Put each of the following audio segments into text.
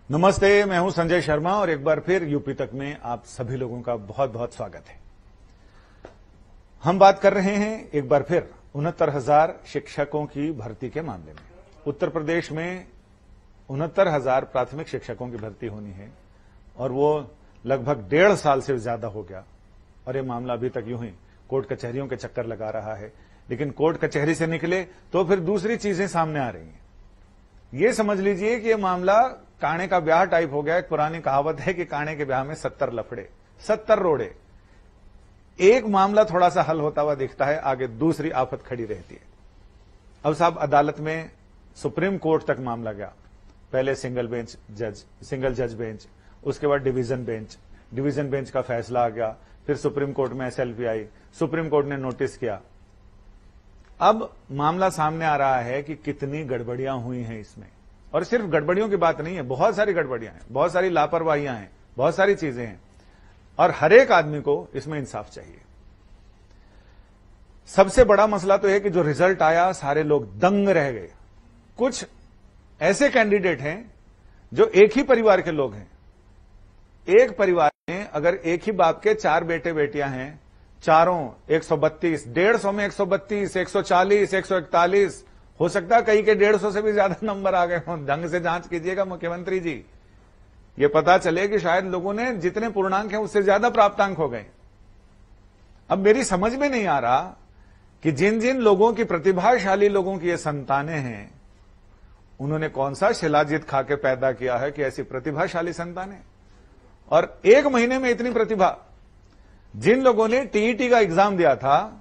नमस्ते, मैं हूं संजय शर्मा और एक बार फिर यूपी तक में आप सभी लोगों का बहुत बहुत स्वागत है। हम बात कर रहे हैं एक बार फिर 69,000 शिक्षकों की भर्ती के मामले में। उत्तर प्रदेश में 69,000 प्राथमिक शिक्षकों की भर्ती होनी है और वो लगभग 1.5 साल से ज्यादा हो गया और ये मामला अभी तक यूं ही कोर्ट कचहरियों के चक्कर लगा रहा है। लेकिन कोर्ट कचहरी से निकले तो फिर दूसरी चीजें सामने आ रही हैं। ये समझ लीजिए कि ये मामला काणे का ब्याह टाइप हो गया। एक पुरानी कहावत है कि काणे के ब्याह में 70 लफड़े, 70 रोड़े। एक मामला थोड़ा सा हल होता हुआ दिखता है, आगे दूसरी आफत खड़ी रहती है। अब साहब अदालत में सुप्रीम कोर्ट तक मामला गया। पहले सिंगल जज बेंच, उसके बाद डिवीजन बेंच का फैसला आ गया, फिर सुप्रीम कोर्ट में SLP आई, सुप्रीम कोर्ट ने नोटिस किया। अब मामला सामने आ रहा है कि कितनी गड़बड़ियां हुई हैं इसमें। और सिर्फ गड़बड़ियों की बात नहीं है, बहुत सारी गड़बड़ियां हैं, बहुत सारी लापरवाहियां हैं, बहुत सारी चीजें हैं और हर एक आदमी को इसमें इंसाफ चाहिए। सबसे बड़ा मसला तो है कि जो रिजल्ट आया सारे लोग दंग रह गए। कुछ ऐसे कैंडिडेट हैं जो एक ही परिवार के लोग हैं। एक परिवार में अगर एक ही बाप के 4 बेटे बेटियां हैं, चारों 132, 150 में 132, 140, 141, हो सकता है कई के 150 से भी ज्यादा नंबर आ गए हों। ढंग से जांच कीजिएगा मुख्यमंत्री जी, ये पता चले कि शायद लोगों ने जितने पूर्णांक हैं उससे ज्यादा प्राप्तांक हो गए। अब मेरी समझ में नहीं आ रहा कि जिन जिन लोगों की, प्रतिभाशाली लोगों की ये संतानें हैं, उन्होंने कौन सा शिलाजीत खा के पैदा किया है कि ऐसी प्रतिभाशाली संतानें। और 1 महीने में इतनी प्रतिभा। जिन लोगों ने TET का एग्जाम दिया था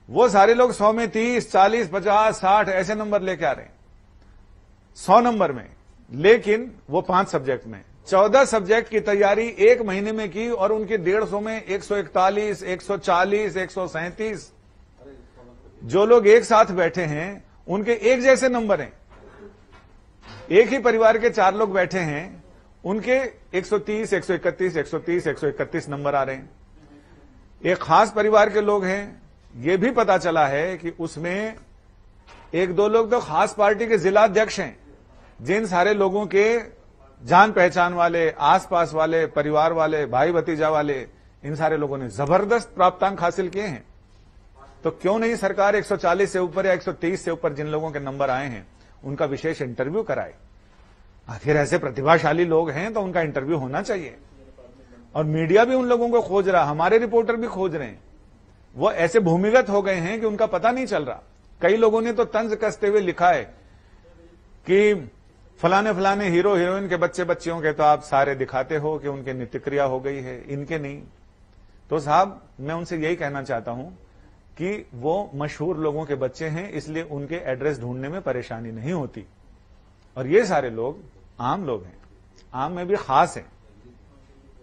वो सारे लोग 100 में 30, 40, 50, 60 ऐसे नंबर लेके आ रहे हैं 100 नंबर में। लेकिन वो 5 सब्जेक्ट में 14 सब्जेक्ट की तैयारी 1 महीने में की और उनके 150 में 141, 140, 137। जो लोग एक साथ बैठे हैं उनके एक जैसे नंबर हैं। एक ही परिवार के 4 लोग बैठे हैं, उनके 130, 131, 130, 131 नंबर आ रहे हैं। एक खास परिवार के लोग हैं, ये भी पता चला है कि उसमें 1-2 लोग तो खास पार्टी के जिला अध्यक्ष हैं। जिन सारे लोगों के जान पहचान वाले, आसपास वाले, परिवार वाले, भाई भतीजा वाले, इन सारे लोगों ने जबरदस्त प्राप्तांक हासिल किए हैं। तो क्यों नहीं सरकार 140 से ऊपर या 130 से ऊपर जिन लोगों के नंबर आए हैं उनका विशेष इंटरव्यू कराए। आखिर ऐसे प्रतिभाशाली लोग हैं तो उनका इंटरव्यू होना चाहिए। और मीडिया भी उन लोगों को खोज रहा, हमारे रिपोर्टर भी खोज रहे हैं। वो ऐसे भूमिगत हो गए हैं कि उनका पता नहीं चल रहा। कई लोगों ने तो तंज कसते हुए लिखा है कि फलाने फलाने हीरो हीरोइन के बच्चे बच्चियों के तो आप सारे दिखाते हो कि उनके नित्य क्रिया हो गई है, इनके नहीं। तो साहब मैं उनसे यही कहना चाहता हूं कि वो मशहूर लोगों के बच्चे हैं, इसलिए उनके एड्रेस ढूंढने में परेशानी नहीं होती। और ये सारे लोग आम लोग हैं, आम में भी खास हैं।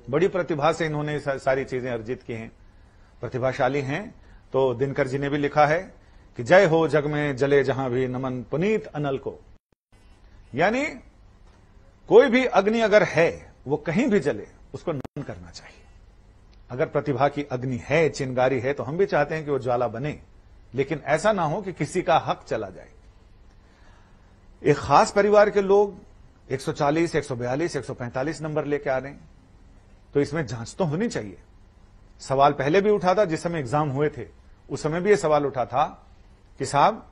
बड़ी प्रतिभा से इन्होंने सारी चीजें अर्जित की हैं, प्रतिभाशाली हैं। तो दिनकर जी ने भी लिखा है कि जय हो जग में जले जहां भी नमन पुनीत अनल को। यानी कोई भी अग्नि अगर है वो कहीं भी जले, उसको नमन करना चाहिए। अगर प्रतिभा की अग्नि है, चिंगारी है, तो हम भी चाहते हैं कि वो ज्वाला बने, लेकिन ऐसा ना हो कि किसी का हक चला जाए। एक खास परिवार के लोग 140, 142, 145 नंबर लेके आ रहे हैं, तो इसमें जांच तो होनी चाहिए। सवाल पहले भी उठा था, जिस समय एग्जाम हुए थे उस समय भी यह सवाल उठा था कि साहब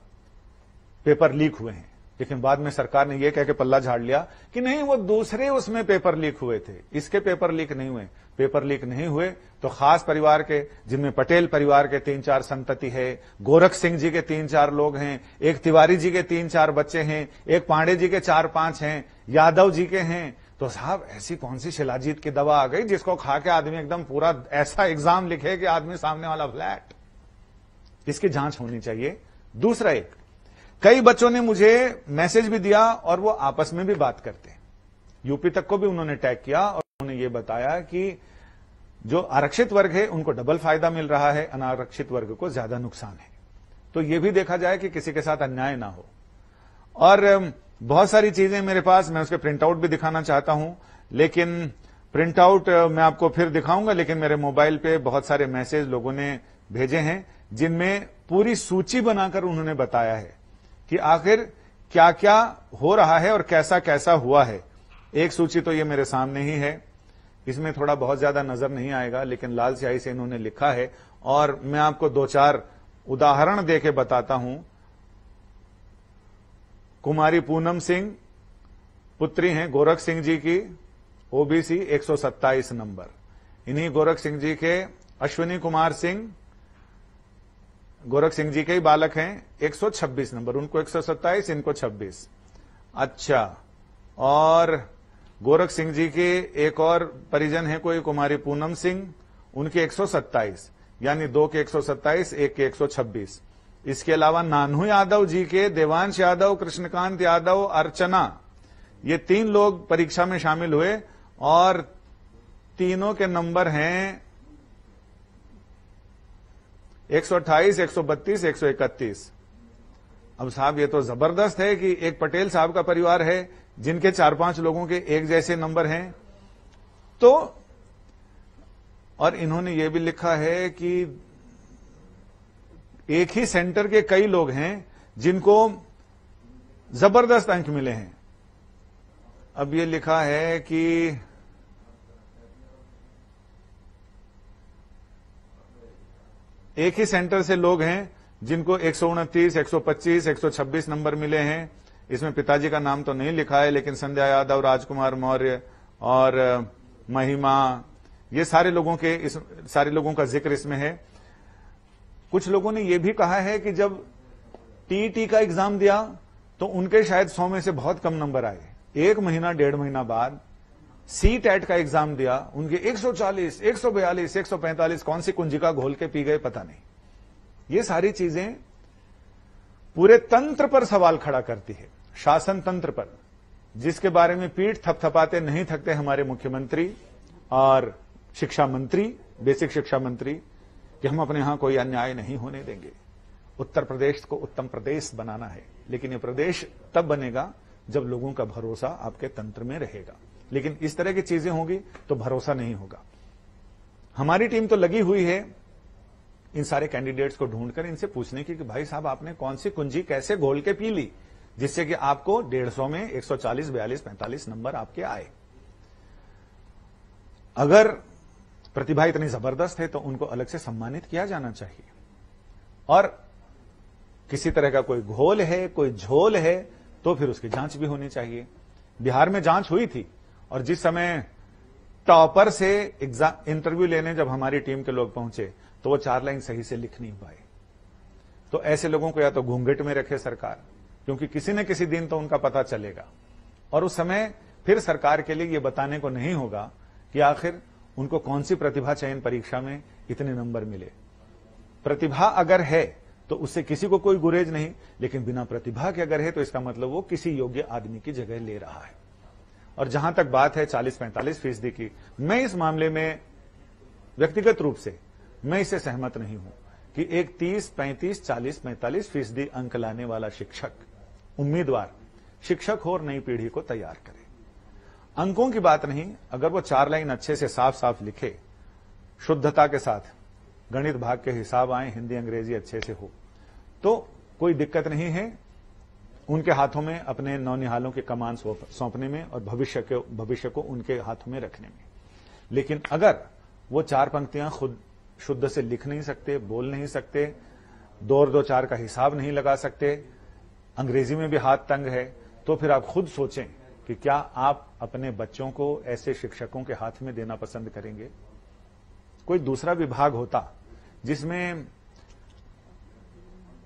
पेपर लीक हुए हैं। लेकिन बाद में सरकार ने यह कह के पल्ला झाड़ लिया कि नहीं, वो दूसरे उसमें पेपर लीक हुए थे, इसके पेपर लीक नहीं हुए। पेपर लीक नहीं हुए तो खास परिवार के, जिनमें पटेल परिवार के 3-4 संतति है, गोरख सिंह जी के 3-4 लोग हैं, एक तिवारी जी के 3-4 बच्चे हैं, एक पांडे जी के 4-5 हैं, यादव जी के हैं। तो साहब ऐसी कौन सी शिलाजीत की दवा आ गई जिसको खा के आदमी एकदम पूरा ऐसा एग्जाम लिखे कि आदमी सामने वाला फ्लैट। इसकी जांच होनी चाहिए। दूसरा, एक कई बच्चों ने मुझे मैसेज भी दिया और वो आपस में भी बात करते हैं। यूपी तक को भी उन्होंने टैग किया और उन्होंने ये बताया कि जो आरक्षित वर्ग है उनको डबल फायदा मिल रहा है, अनारक्षित वर्ग को ज्यादा नुकसान है। तो ये भी देखा जाए कि किसी के साथ अन्याय ना हो। और बहुत सारी चीजें मेरे पास, मैं उसके प्रिंट आउट भी दिखाना चाहता हूं, लेकिन प्रिंट आउट मैं आपको फिर दिखाऊंगा। लेकिन मेरे मोबाइल पे बहुत सारे मैसेज लोगों ने भेजे हैं जिनमें पूरी सूची बनाकर उन्होंने बताया है कि आखिर क्या क्या हो रहा है और कैसा कैसा हुआ है। एक सूची तो ये मेरे सामने ही है, इसमें थोड़ा बहुत ज्यादा नजर नहीं आएगा, लेकिन लाल स्याही से इन्होंने लिखा है और मैं आपको 2-4 उदाहरण देके बताता हूं। कुमारी पूनम सिंह पुत्री हैं गोरख सिंह जी की, ओबीसी 127 नंबर। इन्हीं गोरख सिंह जी के अश्विनी कुमार सिंह गोरख सिंह जी के ही बालक हैं, 126 नंबर, उनको 127, इनको 26। अच्छा, और गोरख सिंह जी के एक और परिजन है कोई कुमारी पूनम सिंह, उनके 127, यानी 2 के 127, 1 के 126। इसके अलावा नानू यादव जी के देवांश यादव, कृष्णकांत यादव, अर्चना, ये 3 लोग परीक्षा में शामिल हुए और तीनों के नंबर हैं 128, 132, 131। अब साहब ये तो जबरदस्त है कि एक पटेल साहब का परिवार है जिनके 4-5 लोगों के एक जैसे नंबर हैं। तो और इन्होंने ये भी लिखा है कि एक ही सेंटर के कई लोग हैं जिनको जबरदस्त अंक मिले हैं। अब ये लिखा है कि एक ही सेंटर से लोग हैं जिनको 129, 125, 126 नंबर मिले हैं। इसमें पिताजी का नाम तो नहीं लिखा है, लेकिन संध्या यादव, राजकुमार मौर्य और महिमा, ये सारे लोगों का जिक्र इसमें है। कुछ लोगों ने यह भी कहा है कि जब टीईटी का एग्जाम दिया तो उनके शायद 100 में से बहुत कम नंबर आए। 1 महीना 1.5 महीना बाद सीटेट का एग्जाम दिया, उनके 140, 142, 145 कौन सी कुंजिका घोल के पी गए पता नहीं। ये सारी चीजें पूरे तंत्र पर सवाल खड़ा करती है, शासन तंत्र पर, जिसके बारे में पीठ थपथपाते नहीं थकते हमारे मुख्यमंत्री और शिक्षा मंत्री, बेसिक शिक्षा मंत्री, कि हम अपने यहां कोई अन्याय नहीं होने देंगे। उत्तर प्रदेश को उत्तम प्रदेश बनाना है, लेकिन यह प्रदेश तब बनेगा जब लोगों का भरोसा आपके तंत्र में रहेगा। लेकिन इस तरह की चीजें होंगी तो भरोसा नहीं होगा। हमारी टीम तो लगी हुई है इन सारे कैंडिडेट्स को ढूंढकर इनसे पूछने की कि भाई साहब आपने कौन सी कुंजी कैसे घोल के पी ली जिससे कि आपको 150 में 140, 42, 45 नंबर आपके आए। अगर प्रतिभा इतनी जबरदस्त है तो उनको अलग से सम्मानित किया जाना चाहिए। और किसी तरह का कोई घोल है, कोई झोल है, तो फिर उसकी जांच भी होनी चाहिए। बिहार में जांच हुई थी और जिस समय टॉपर से एग्जाम इंटरव्यू लेने जब हमारी टीम के लोग पहुंचे तो वो 4 लाइन सही से लिख नहीं पाए। तो ऐसे लोगों को या तो घूंघट में रखे सरकार, क्योंकि किसी न किसी दिन तो उनका पता चलेगा और उस समय फिर सरकार के लिए ये बताने को नहीं होगा कि आखिर उनको कौन सी प्रतिभा चयन परीक्षा में इतने नंबर मिले। प्रतिभा अगर है तो उससे किसी को कोई गुरेज नहीं, लेकिन बिना प्रतिभा के अगर है तो इसका मतलब वो किसी योग्य आदमी की जगह ले रहा है। और जहां तक बात है 40-45% की, मैं इस मामले में व्यक्तिगत रूप से मैं इससे सहमत नहीं हूं कि एक 30, 35, 40, 45% अंक लाने वाला शिक्षक, उम्मीदवार शिक्षक हो और नई पीढ़ी को तैयार करे। अंकों की बात नहीं, अगर वो 4 लाइन अच्छे से साफ साफ लिखे, शुद्धता के साथ, गणित भाग के हिसाब आए, हिंदी अंग्रेजी अच्छे से हो, तो कोई दिक्कत नहीं है उनके हाथों में अपने नौनिहालों के कमान सौंपने में और भविष्य को उनके हाथों में रखने में। लेकिन अगर वो 4 पंक्तियां खुद शुद्ध से लिख नहीं सकते, बोल नहीं सकते, 2 और 2 4 का हिसाब नहीं लगा सकते, अंग्रेजी में भी हाथ तंग है, तो फिर आप खुद सोचें कि क्या आप अपने बच्चों को ऐसे शिक्षकों के हाथ में देना पसंद करेंगे। कोई दूसरा विभाग होता जिसमें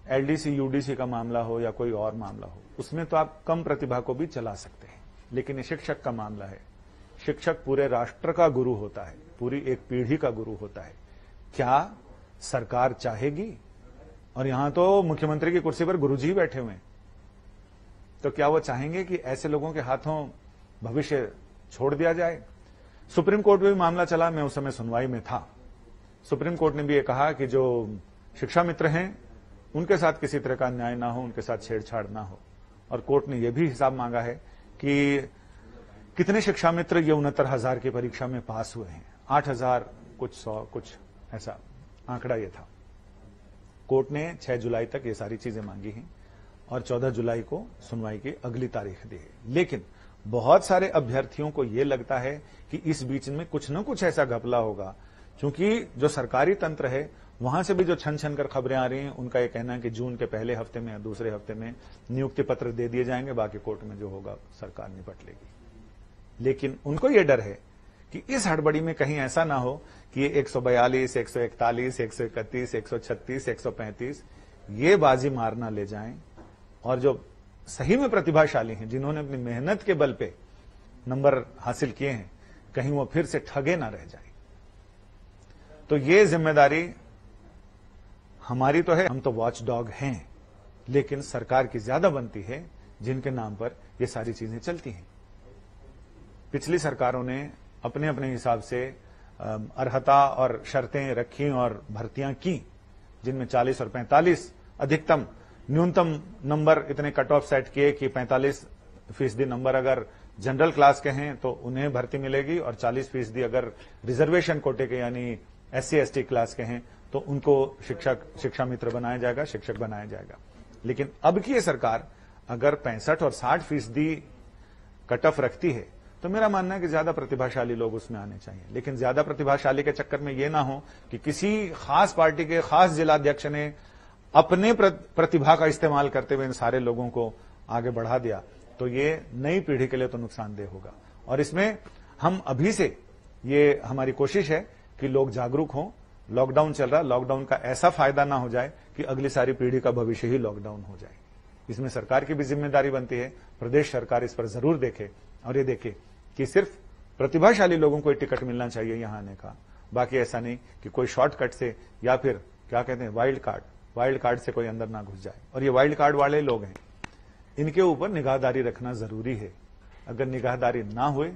एलडीसी, यूडीसी का मामला हो या कोई और मामला हो, उसमें तो आप कम प्रतिभा को भी चला सकते हैं, लेकिन ये शिक्षक का मामला है। शिक्षक पूरे राष्ट्र का गुरु होता है, पूरी एक पीढ़ी का गुरु होता है। क्या सरकार चाहेगी, और यहां तो मुख्यमंत्री की कुर्सी पर गुरुजी बैठे हुए हैं, तो क्या वो चाहेंगे कि ऐसे लोगों के हाथों भविष्य छोड़ दिया जाए। सुप्रीम कोर्ट में भी मामला चला, मैं उस समय सुनवाई में था। सुप्रीम कोर्ट ने भी ये कहा कि जो शिक्षा मित्र हैं उनके साथ किसी तरह का अन्याय ना हो, उनके साथ छेड़छाड़ ना हो। और कोर्ट ने यह भी हिसाब मांगा है कि कितने शिक्षा मित्र ये 69,000 की परीक्षा में पास हुए हैं। 8,000 कुछ 100 कुछ ऐसा आंकड़ा ये था। कोर्ट ने 6 जुलाई तक ये सारी चीजें मांगी हैं और 14 जुलाई को सुनवाई की अगली तारीख दी है। लेकिन बहुत सारे अभ्यर्थियों को यह लगता है कि इस बीच में कुछ न कुछ ऐसा घपला होगा, क्योंकि जो सरकारी तंत्र है वहां से भी जो छन छन कर खबरें आ रही हैं, उनका यह कहना है कि जून के पहले हफ्ते में या दूसरे हफ्ते में नियुक्ति पत्र दे दिए जाएंगे, बाकी कोर्ट में जो होगा सरकार निपट लेगी। लेकिन उनको यह डर है कि इस हड़बड़ी में कहीं ऐसा ना हो कि ये 142, 141, 131, 136, 135 ये बाजी मारना ले जाएं, और जो सही में प्रतिभाशाली हैं, जिन्होंने अपनी मेहनत के बल पे नंबर हासिल किए हैं, कहीं वो फिर से ठगे ना रह जाए। तो ये जिम्मेदारी हमारी तो है, हम तो वॉच डॉग हैं, लेकिन सरकार की ज्यादा बनती है जिनके नाम पर ये सारी चीजें चलती हैं। पिछली सरकारों ने अपने अपने हिसाब से अर्हता और शर्तें रखी और भर्तियां की, जिनमें 40 और 45 अधिकतम, न्यूनतम नंबर इतने कट ऑफ सेट किए कि 45% नंबर अगर जनरल क्लास के हैं तो उन्हें भर्ती मिलेगी, और 40% अगर रिजर्वेशन कोटे के यानी SC ST क्लास के हैं तो उनको शिक्षा मित्र बनाया जाएगा, शिक्षक बनाया जाएगा। लेकिन अब की ये सरकार अगर 65 और 60% कट ऑफ रखती है तो मेरा मानना है कि ज्यादा प्रतिभाशाली लोग उसमें आने चाहिए। लेकिन ज्यादा प्रतिभाशाली के चक्कर में यह ना हो कि किसी खास पार्टी के खास जिलाध्यक्ष ने अपने प्रतिभा का इस्तेमाल करते हुए इन सारे लोगों को आगे बढ़ा दिया, तो ये नई पीढ़ी के लिए तो नुकसानदेह होगा। और इसमें हम अभी से, ये हमारी कोशिश है कि लोग जागरूक हों। लॉकडाउन चल रहा, लॉकडाउन का ऐसा फायदा ना हो जाए कि अगली सारी पीढ़ी का भविष्य ही लॉकडाउन हो जाए। इसमें सरकार की भी जिम्मेदारी बनती है, प्रदेश सरकार इस पर जरूर देखे और ये देखे कि सिर्फ प्रतिभाशाली लोगों को टिकट मिलना चाहिए यहां आने का, बाकी ऐसा नहीं कि कोई शॉर्टकट से या फिर क्या कहते हैं वाइल्ड कार्ड से कोई अंदर ना घुस जाए। और ये वाइल्ड कार्ड वाले लोग हैं, इनके ऊपर निगाहदारी रखना जरूरी है। अगर निगाहदारी ना हुए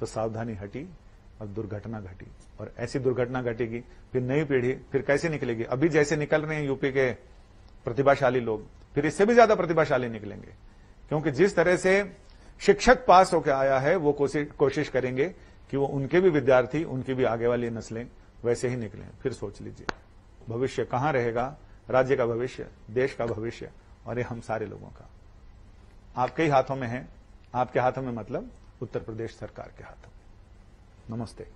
तो सावधानी हटी और दुर्घटना घटी, और ऐसी दुर्घटना घटेगी फिर नई पीढ़ी फिर कैसे निकलेगी। अभी जैसे निकल रहे हैं यूपी के प्रतिभाशाली लोग, फिर इससे भी ज्यादा प्रतिभाशाली निकलेंगे, क्योंकि जिस तरह से शिक्षक पास होकर आया है वो कोशिश करेंगे कि वो उनके भी विद्यार्थी, उनकी भी आगे वाली नस्लें वैसे ही निकलें। फिर सोच लीजिए भविष्य कहां रहेगा, राज्य का भविष्य, देश का भविष्य, और ये हम सारे लोगों का आपके ही हाथों में है। आपके हाथों में मतलब उत्तर प्रदेश सरकार के हाथों में। नमस्ते।